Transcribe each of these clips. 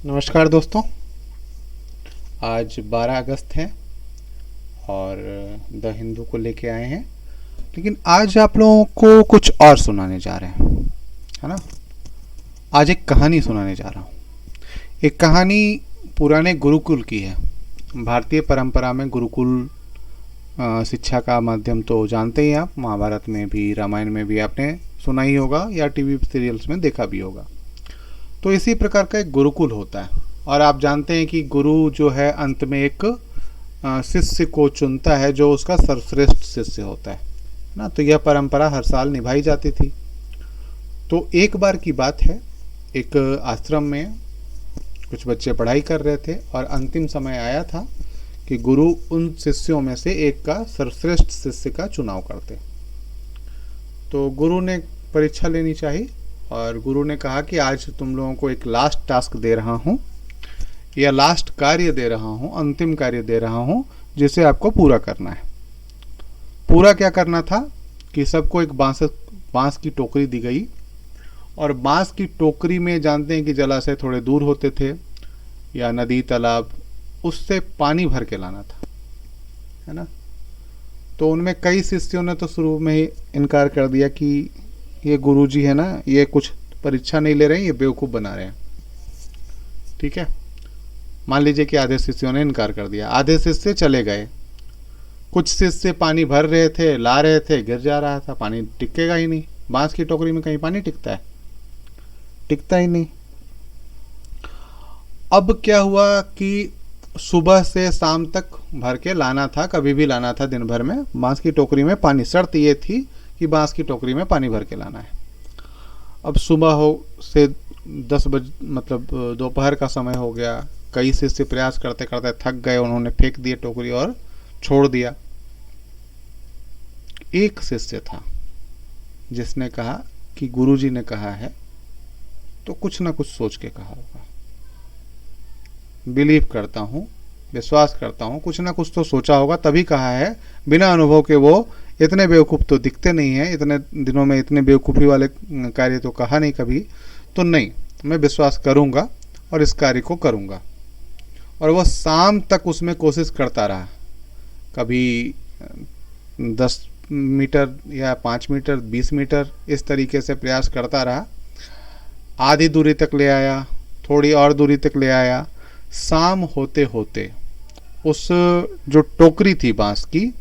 नमस्कार दोस्तों। आज 12 अगस्त है और द हिंदू को लेके आए हैं। लेकिन आज आप लोगों को कुछ और सुनाने जा रहे हैं, है ना। आज एक कहानी सुनाने जा रहा हूँ। एक कहानी पुराने गुरुकुल की है। भारतीय परंपरा में गुरुकुल शिक्षा का माध्यम तो जानते ही आप, महाभारत में भी रामायण में भी आपने सुना ही होगा या टीवी सीरियल्स में देखा भी होगा। तो इसी प्रकार का एक गुरुकुल होता है और आप जानते हैं कि गुरु जो है अंत में एक शिष्य को चुनता है जो उसका सर्वश्रेष्ठ शिष्य होता है ना। तो यह परंपरा हर साल निभाई जाती थी। तो एक बार की बात है, एक आश्रम में कुछ बच्चे पढ़ाई कर रहे थे और अंतिम समय आया था कि गुरु उन शिष्यों में से एक का सर्वश्रेष्ठ शिष्य का चुनाव करते। तो गुरु ने परीक्षा लेनी चाहिए और गुरु ने कहा कि आज तुम लोगों को एक लास्ट टास्क दे रहा हूँ या लास्ट कार्य दे रहा हूँ, अंतिम कार्य दे रहा हूँ जिसे आपको पूरा करना है। पूरा क्या करना था कि सबको एक बांस की टोकरी दी गई और बांस की टोकरी में जानते हैं कि जलाशय थोड़े दूर होते थे या नदी तालाब, उससे पानी भर के लाना था, है ना। तो उनमें कई शिष्यों ने तो शुरू में ही इनकार कर दिया कि ये गुरुजी है ना, ये कुछ परीक्षा नहीं ले रहे हैं, ये बेवकूफ़ बना रहे हैं। ठीक है, मान लीजिए कि आधे शिष्यों ने इनकार कर दिया, आधे शिष्य चले गए। कुछ शिष्य पानी भर रहे थे, ला रहे थे, गिर जा रहा था, पानी टिकेगा ही नहीं। बांस की टोकरी में कहीं पानी टिकता है? टिकता ही नहीं। अब क्या हुआ कि सुबह से शाम तक भर के लाना था, कभी भी लाना था दिन भर में बांस की टोकरी में पानी। शर्त ये थी कि बांस की टोकरी में पानी भर के लाना है। अब सुबह हो से 10 बज मतलब दोपहर का समय हो गया। कई शिष्य प्रयास करते करते थक गए, उन्होंने फेंक दिए टोकरी और छोड़ दिया। एक शिष्य था जिसने कहा कि गुरुजी ने कहा है तो कुछ ना कुछ सोच के कहा होगा। बिलीव करता हूँ, विश्वास करता हूँ, कुछ ना कुछ तो सोचा होगा तभी कहा है। बिना अनुभव के वो इतने बेवकूफ़ तो दिखते नहीं हैं, इतने दिनों में इतने बेवकूफ़ी वाले कार्य तो कहा नहीं कभी। तो नहीं, मैं विश्वास करूँगा और इस कार्य को करूँगा। और वह शाम तक उसमें कोशिश करता रहा। कभी 10 मीटर या 5 मीटर, 20 मीटर, इस तरीके से प्रयास करता रहा। आधी दूरी तक ले आया, थोड़ी और दूरी तक ले आया। शाम होते होते उस जो टोकरी थी बांस की,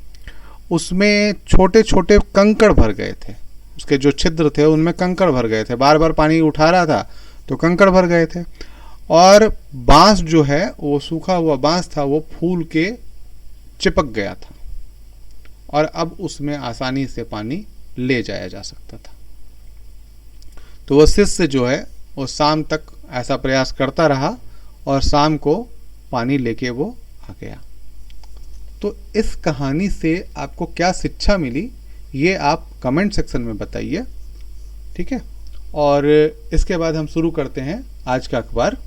उसमें छोटे छोटे कंकड़ भर गए थे। उसके जो छिद्र थे उनमें कंकड़ भर गए थे। बार बार पानी उठा रहा था तो कंकड़ भर गए थे। और बांस जो है वो सूखा हुआ बांस था, वो फूल के चिपक गया था और अब उसमें आसानी से पानी ले जाया जा सकता था। तो वह शिष्य जो है वो शाम तक ऐसा प्रयास करता रहा और शाम को पानी लेके वो आ गया। तो इस कहानी से आपको क्या शिक्षा मिली ये आप कमेंट सेक्शन में बताइए, ठीक है। और इसके बाद हम शुरू करते हैं आज का अखबार।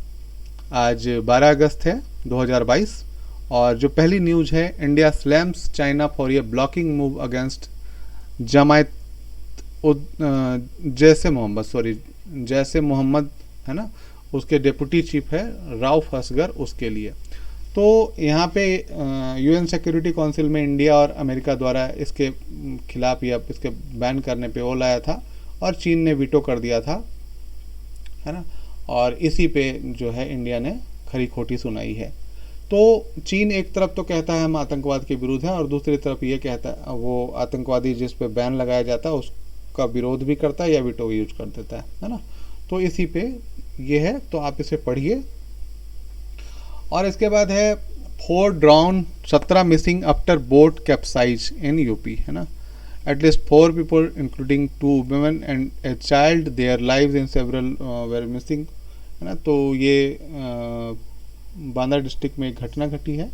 आज 12 अगस्त है 2022 और जो पहली न्यूज़ है, India slams China for a blocking move against जमायत जैसे मोहम्मद, है ना। उसके डिप्टी चीफ है राउफ असगर, उसके लिए। तो यहाँ पे यूएन सिक्योरिटी काउंसिल में इंडिया और अमेरिका द्वारा इसके खिलाफ या इसके बैन करने पे वो लाया था और चीन ने वीटो कर दिया था, है ना। और इसी पे जो है इंडिया ने खरी खोटी सुनाई है। तो चीन एक तरफ तो कहता है हम आतंकवाद के विरुद्ध हैं और दूसरी तरफ ये कहता है, वो आतंकवादी जिस पे बैन लगाया जाता है उसका विरोध भी करता है या वीटो यूज कर देता है ना। तो इसी पे ये है, तो आप इसे पढ़िए। और इसके बाद है 4 drown 17 missing after boat capsize in UP, है ना। At least 4 people including 2 women and a child, their lives in several were missing, है ना। तो ये बांदा डिस्ट्रिक्ट में एक घटना घटी है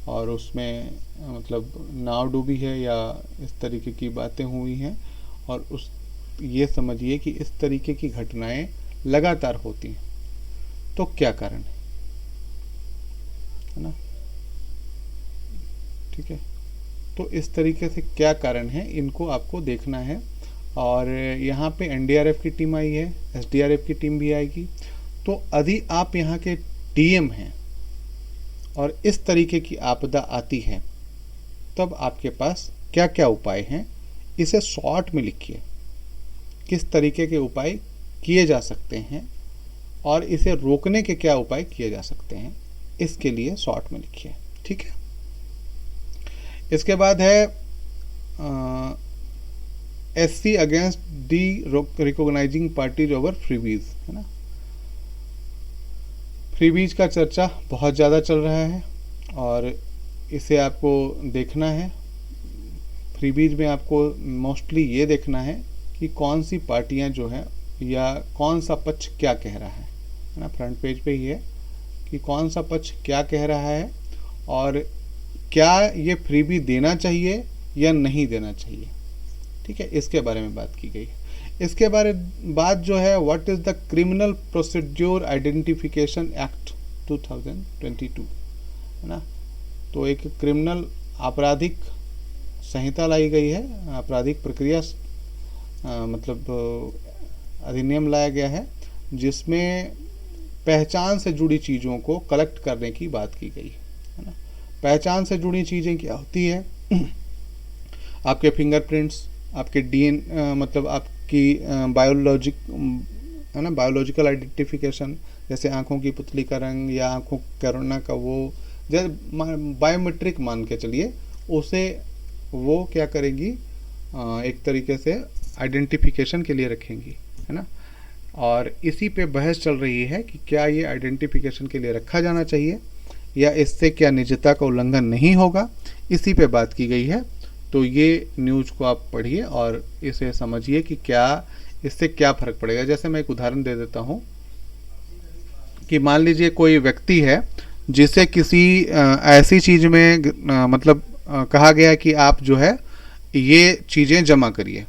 और उसमें मतलब नाव डूबी है या इस तरीके की बातें हुई हैं। और उस ये समझिए कि इस तरीके की घटनाएं लगातार होती हैं। तो क्या कारण है ना, ठीक है। तो इस तरीके से क्या कारण है इनको आपको देखना है। और यहाँ पे एनडीआरएफ की टीम आई है, एसडीआरएफ की टीम भी आएगी। तो यदि आप यहाँ के डीएम हैं और इस तरीके की आपदा आती है, तब आपके पास क्या क्या उपाय हैं, इसे शॉर्ट में लिखिए। किस तरीके के उपाय किए जा सकते हैं और इसे रोकने के क्या उपाय किए जा सकते हैं, इसके लिए शॉर्ट में लिखिए। ठीक है। इसके बाद है SC against D recognising parties over freebies, है ना। फ्रीबीज का चर्चा बहुत ज़्यादा चल रहा है और इसे आपको देखना है। फ्रीबीज में आपको मोस्टली ये देखना है कि कौन सी पार्टियां जो है या कौन सा पक्ष क्या कह रहा है ना। फ्रंट पेज पे ही है कि कौन सा पक्ष क्या कह रहा है और क्या ये फ्रीबी देना चाहिए या नहीं देना चाहिए। ठीक है, इसके बारे में बात की गई है। इसके बाद जो है what is the criminal procedure identification act 2022, है ना। तो एक क्रिमिनल आपराधिक संहिता लाई गई है, आपराधिक प्रक्रिया मतलब अधिनियम लाया गया है, जिसमें पहचान से जुड़ी चीज़ों को कलेक्ट करने की बात की गई है ना। पहचान से जुड़ी चीज़ें क्या होती है? आपके फिंगरप्रिंट्स, आपके मतलब आपकी बायोलॉजिक, है ना, बायोलॉजिकल आइडेंटिफिकेशन, जैसे आँखों की पुतली का रंग या आँखों कोरोना का वो, जैसे बायोमेट्रिक मान के चलिए, उसे वो क्या करेंगी, एक तरीके से आइडेंटिफिकेशन के लिए रखेंगी, है ना। और इसी पे बहस चल रही है कि क्या ये आइडेंटिफिकेशन के लिए रखा जाना चाहिए या इससे क्या निजता का उल्लंघन नहीं होगा, इसी पे बात की गई है। तो ये न्यूज़ को आप पढ़िए और इसे समझिए कि क्या इससे क्या फ़र्क पड़ेगा। जैसे मैं एक उदाहरण दे देता हूँ कि मान लीजिए कोई व्यक्ति है जिसे किसी ऐसी चीज़ में मतलब कहा गया कि आप जो है ये चीज़ें जमा करिए,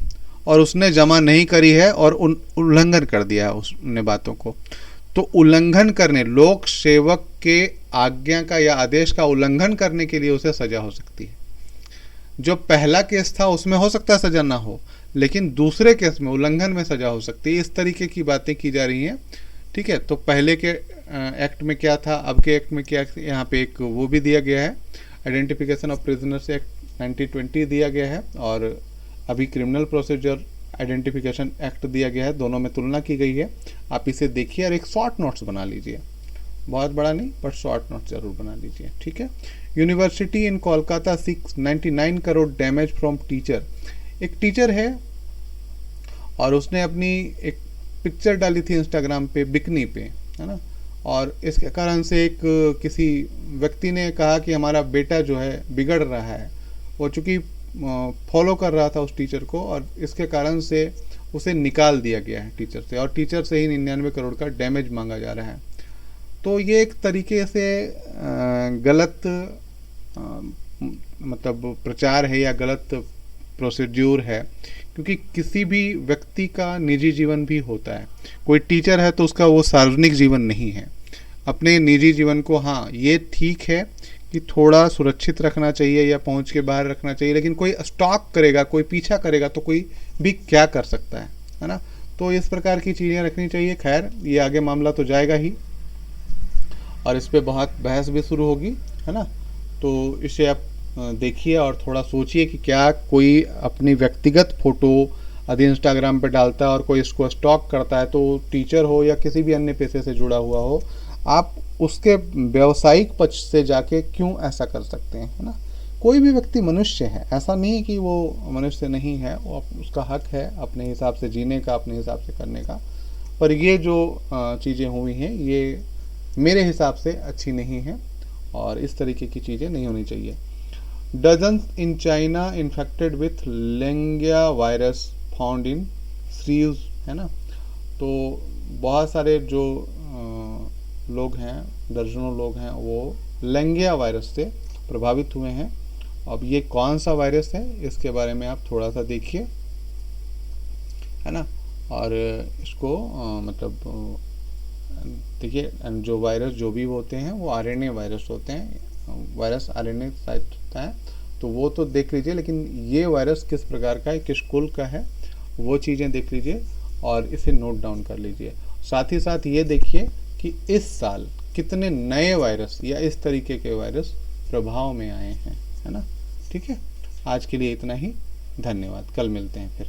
और उसने जमा नहीं करी है और उल्लंघन कर दिया है उसने बातों को, तो उल्लंघन करने, लोक सेवक के आज्ञा का या आदेश का उल्लंघन करने के लिए उसे सजा हो सकती है। जो पहला केस था उसमें हो सकता है सजा ना हो, लेकिन दूसरे केस में उल्लंघन में सजा हो सकती है। इस तरीके की बातें की जा रही हैं। ठीक है, तो पहले के एक्ट में क्या था, अब के एक्ट में क्या, यहाँ पे एक वो भी दिया गया है, आइडेंटिफिकेशन ऑफ प्रिजनर्स एक्ट 1920 दिया गया है, और अभी क्रिमिनल प्रोसीजर आइडेंटिफिकेशन एक्ट दिया गया है। दोनों में तुलना की गई है। आप इसे देखिए और एक शॉर्ट नोट्स बना लीजिए, बहुत बड़ा नहीं बट शॉर्ट नोट्स जरूर बना लीजिए। ठीक है। University in Kolkata 699 crore damage from teacher. एक टीचर है और उसने अपनी एक पिक्चर डाली थी इंस्टाग्राम पे बिकनी पे, है ना, और इसके कारण से एक किसी व्यक्ति ने कहा कि हमारा बेटा जो है बिगड़ रहा है। वो चूँकि फॉलो कर रहा था उस टीचर को, और इसके कारण से उसे निकाल दिया गया है टीचर से, और टीचर से ही 99 करोड़ का डैमेज मांगा जा रहा है। तो ये एक तरीके से गलत मतलब प्रचार है या गलत प्रोसीड्यूर है, क्योंकि किसी भी व्यक्ति का निजी जीवन भी होता है। कोई टीचर है तो उसका वो सार्वजनिक जीवन नहीं है। अपने निजी जीवन को, हाँ ये ठीक है कि थोड़ा सुरक्षित रखना चाहिए या पहुंच के बाहर रखना चाहिए, लेकिन कोई स्टॉक करेगा, कोई पीछा करेगा तो कोई भी क्या कर सकता है ना। तो इस प्रकार की चीज़ें रखनी चाहिए। खैर, ये आगे मामला तो जाएगा ही और इस पर बहुत बहस भी शुरू होगी, है ना। तो इसे आप देखिए और थोड़ा सोचिए कि क्या कोई अपनी व्यक्तिगत फ़ोटो यदि इंस्टाग्राम पे डालता है और कोई इसको स्टॉक करता है, तो टीचर हो या किसी भी अन्य पेशे से जुड़ा हुआ हो, आप उसके व्यावसायिक पक्ष से जाके क्यों ऐसा कर सकते हैं, है ना। कोई भी व्यक्ति मनुष्य है, ऐसा नहीं है कि वो मनुष्य नहीं है, वो उसका हक है अपने हिसाब से जीने का, अपने हिसाब से करने का। पर ये जो चीज़ें हुई हैं ये मेरे हिसाब से अच्छी नहीं है और इस तरीके की चीज़ें नहीं होनी चाहिए। Dozens in China infected with Langya virus found in श्रीज, है ना। तो बहुत सारे जो लोग हैं, दर्जनों लोग हैं, वो लेंगिया वायरस से प्रभावित हुए हैं। अब ये कौन सा वायरस है इसके बारे में आप थोड़ा सा देखिए, है ना। और इसको मतलब देखिए, जो वायरस जो भी होते हैं वो आरएनए वायरस होते हैं, वायरस आरएनए साइट होता है, तो वो तो देख लीजिए, लेकिन ये वायरस किस प्रकार का है, किस कुल का है, वो चीज़ें देख लीजिए और इसे नोट डाउन कर लीजिए। साथ ही साथ ये देखिए कि इस साल कितने नए वायरस या इस तरीके के वायरस प्रभाव में आए हैं, है ना। ठीक है, आज के लिए इतना ही। धन्यवाद, कल मिलते हैं फिर।